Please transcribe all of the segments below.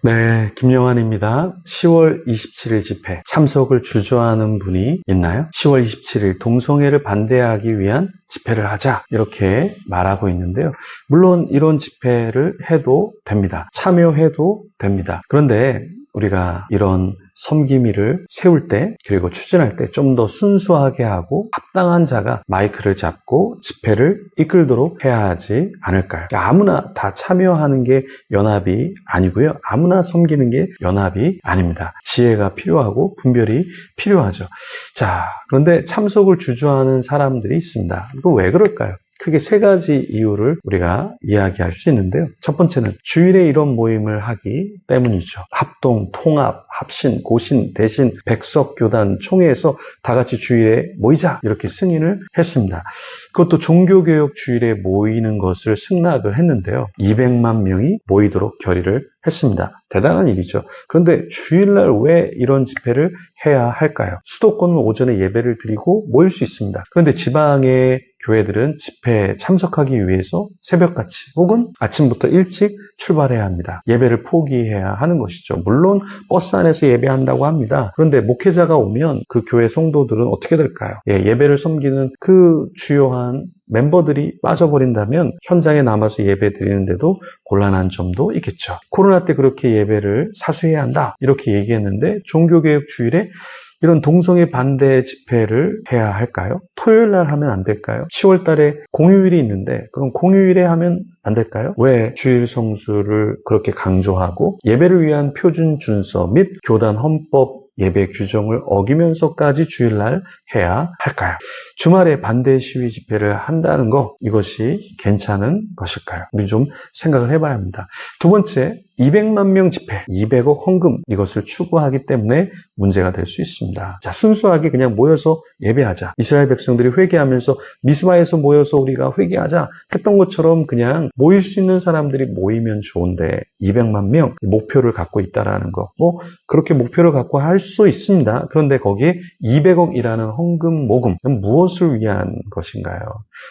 네, 김영환입니다. 10월 27일 집회 참석을 주저하는 분이 있나요? 10월 27일 동성애를 반대하기 위한 집회를 하자 이렇게 말하고 있는데요. 물론 이런 집회를 해도 됩니다. 참여해도 됩니다. 그런데 우리가 이런 섬김위를 세울 때 그리고 추진할 때 좀 더 순수하게 하고 합당한 자가 마이크를 잡고 집회를 이끌도록 해야 하지 않을까요? 아무나 다 참여하는 게 연합이 아니고요. 아무나 섬기는 게 연합이 아닙니다. 지혜가 필요하고 분별이 필요하죠. 자, 그런데 참석을 주저하는 사람들이 있습니다. 이거 왜 그럴까요? 크게 세 가지 이유를 우리가 이야기할 수 있는데요. 첫 번째는 주일에 이런 모임을 하기 때문이죠. 합동, 통합, 합신, 고신, 대신, 백석, 교단, 총회에서 다 같이 주일에 모이자 이렇게 승인을 했습니다. 그것도 종교개혁 주일에 모이는 것을 승낙을 했는데요. 200만 명이 모이도록 결의를 했습니다. 대단한 일이죠. 그런데 주일날 왜 이런 집회를 해야 할까요? 수도권은 오전에 예배를 드리고 모일 수 있습니다. 그런데 지방의 교회들은 집회에 참석하기 위해서 새벽같이 혹은 아침부터 일찍 출발해야 합니다. 예배를 포기해야 하는 것이죠. 물론 버스 안에서 예배한다고 합니다. 그런데 목회자가 오면 그 교회 성도들은 어떻게 될까요? 예배를 섬기는 그 주요한 멤버들이 빠져버린다면 현장에 남아서 예배 드리는데도 곤란한 점도 있겠죠. 코로나 때 그렇게 예배를 사수해야 한다 이렇게 얘기했는데 종교개혁 주일에 이런 동성애 반대 집회를 해야 할까요? 토요일 날 하면 안 될까요? 10월 달에 공휴일이 있는데 그럼 공휴일에 하면 안 될까요? 왜 주일 성수를 그렇게 강조하고 예배를 위한 표준 준서 및 교단 헌법 예배 규정을 어기면서까지 주일날 해야 할까요? 주말에 반대 시위 집회를 한다는 거 이것이 괜찮은 것일까요? 우리 좀 생각을 해봐야 합니다. 두 번째, 200만 명 집회, 200억 헌금 이것을 추구하기 때문에 문제가 될 수 있습니다. 자, 순수하게 그냥 모여서 예배하자. 이스라엘 백성들이 회개하면서 미스바에서 모여서 우리가 회개하자 했던 것처럼 그냥 모일 수 있는 사람들이 모이면 좋은데 200만 명 목표를 갖고 있다라는 거. 그렇게 목표를 갖고 할 수 있습니다. 그런데 거기에 200억이라는 헌금 모금 무엇을 위한 것인가요?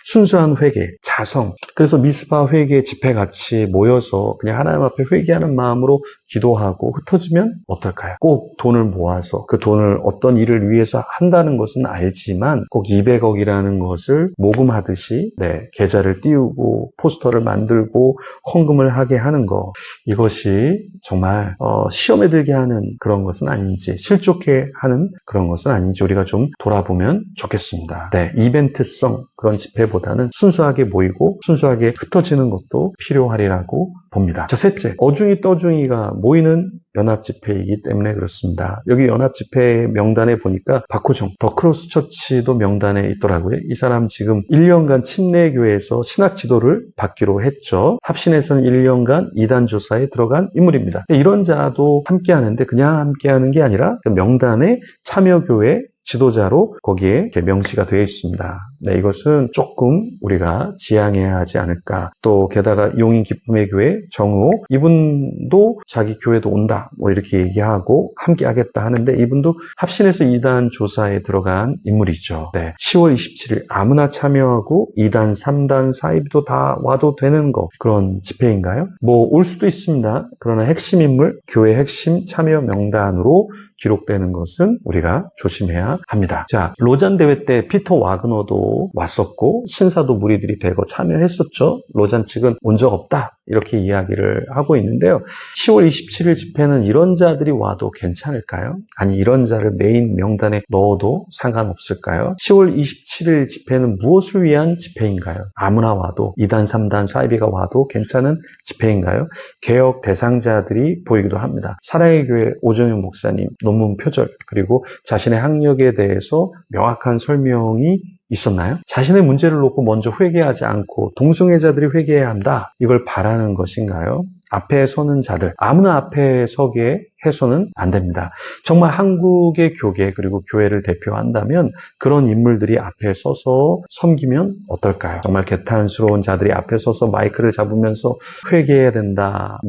순수한 회개, 자성. 그래서 미스바 회개 집회 같이 모여서 그냥 하나님 앞에 회개하는 마음으로 기도하고 흩어지면 어떨까요? 꼭 돈을 모아서 그 돈을 어떤 일을 위해서 한다는 것은 알지만 꼭 200억이라는 것을 모금하듯이 계좌를 띄우고 포스터를 만들고 헌금을 하게 하는 거 이것이 정말 시험에 들게 하는 그런 것은 아닌지 실족해 하는 그런 것은 아닌지 우리가 좀 돌아보면 좋겠습니다. 이벤트성 그런 집회보다는 순수하게 모이고 순수하게 흩어지는 것도 필요하리라고 봅니다. 자, 셋째, 어중이 떠중이가 모이는 연합집회이기 때문에 그렇습니다. 여기 연합집회 명단에 보니까 박호정, 더 크로스 처치도 명단에 있더라고요. 이 사람 지금 1년간 침례교회에서 신학 지도를 받기로 했죠. 합신에서는 1년간 이단 조사에 들어간 인물입니다. 이런 자도 함께 하는데 그냥 함께 하는 게 아니라 그 명단에 참여교회 지도자로 거기에 이렇게 명시가 되어 있습니다. 이것은 조금 우리가 지양해야 하지 않을까. 또 게다가 용인 기쁨의 교회 정우 이분도 자기 교회도 온다 이렇게 얘기하고 함께 하겠다 하는데 이분도 합신에서 2단 조사에 들어간 인물이죠. 10월 27일 아무나 참여하고 2단, 3단, 4입도 다 와도 되는 거 그런 집회인가요? 올 수도 있습니다. 그러나 핵심 인물, 교회 핵심 참여 명단으로 기록되는 것은 우리가 조심해야 합니다. 자, 로잔 대회 때 피터 와그너도 왔었고 신사도 무리들이 대거 참여했었죠. 로잔 측은 온 적 없다 이렇게 이야기를 하고 있는데요. 10월 27일 집회는 이런 자들이 와도 괜찮을까요? 아니 이런 자를 메인 명단에 넣어도 상관없을까요? 10월 27일 집회는 무엇을 위한 집회인가요? 아무나 와도 2단, 3단, 4입이가 와도 괜찮은 집회인가요? 개혁 대상자들이 보이기도 합니다. 사랑의 교회 오정영 목사님 논문 표절 그리고 자신의 학력에 대해서 명확한 설명이 있었나요? 자신의 문제를 놓고 먼저 회개하지 않고 동성애자들이 회개해야 한다. 이걸 바라는 것인가요? 앞에 서는 자들, 아무나 앞에 서게 해서는 안 됩니다. 정말 한국의 교계 그리고 교회를 대표한다면 그런 인물들이 앞에 서서 섬기면 어떨까요? 정말 개탄스러운 자들이 앞에 서서 마이크를 잡으면서 회개해야 된다,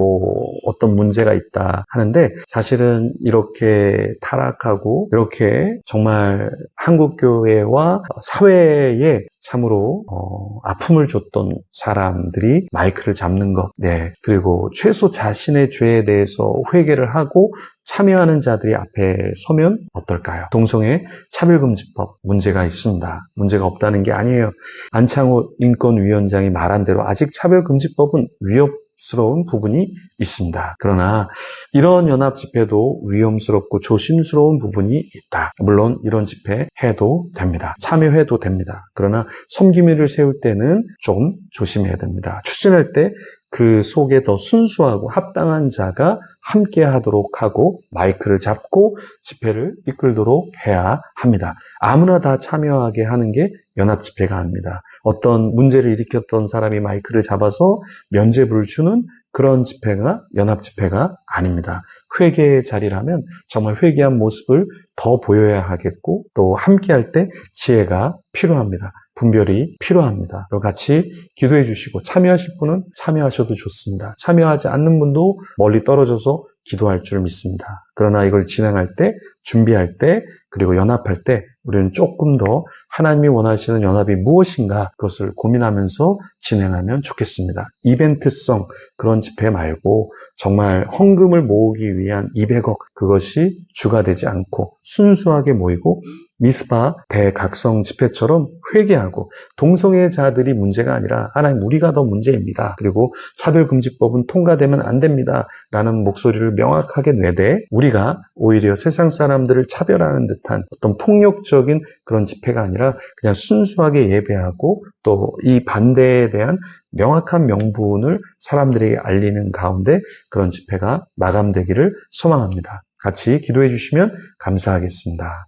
어떤 문제가 있다 하는데, 사실은 이렇게 타락하고 이렇게 정말 한국교회와 사회에 참으로 아픔을 줬던 사람들이 마이크를 잡는 것, 그리고 최소 자신의 죄에 대해서 회개를 하고 참여하는 자들이 앞에 서면 어떨까요? 동성애 차별금지법 문제가 있습니다. 문제가 없다는 게 아니에요. 안창호 인권위원장이 말한 대로 아직 차별금지법은 위협스러운 부분이 있습니다. 그러나 이런 연합 집회도 위험스럽고 조심스러운 부분이 있다. 물론 이런 집회 해도 됩니다. 참여해도 됩니다. 그러나 섬김회를 세울 때는 좀 조심해야 됩니다. 추진할 때 그 속에 더 순수하고 합당한 자가 함께 하도록 하고 마이크를 잡고 집회를 이끌도록 해야 합니다. 아무나 다 참여하게 하는 게 연합 집회가 아닙니다. 어떤 문제를 일으켰던 사람이 마이크를 잡아서 면죄부를 주는 그런 집회가 연합 집회가 아닙니다. 회개의 자리라면 정말 회개한 모습을 더 보여야 하겠고, 또 함께 할 때 지혜가 필요합니다. 분별이 필요합니다. 같이 기도해 주시고 참여하실 분은 참여하셔도 좋습니다. 참여하지 않는 분도 멀리 떨어져서 기도할 줄 믿습니다. 그러나 이걸 진행할 때, 준비할 때, 그리고 연합할 때 우리는 조금 더 하나님이 원하시는 연합이 무엇인가 그것을 고민하면서 진행하면 좋겠습니다. 이벤트성 그런 집회 말고 정말 헌금을 모으기 위한 200억, 그것이 주가 되지 않고 순수하게 모이고 미스바 대각성 집회처럼 회개하고, 동성애자들이 문제가 아니라 하나님 우리가 더 문제입니다. 그리고 차별금지법은 통과되면 안 됩니다. 라는 목소리를 명확하게 내되 우리가 오히려 세상 사람들을 차별하는 듯한 어떤 폭력적인 그런 집회가 아니라 그냥 순수하게 예배하고 또 이 반대에 대한 명확한 명분을 사람들에게 알리는 가운데 그런 집회가 마감되기를 소망합니다. 같이 기도해 주시면 감사하겠습니다.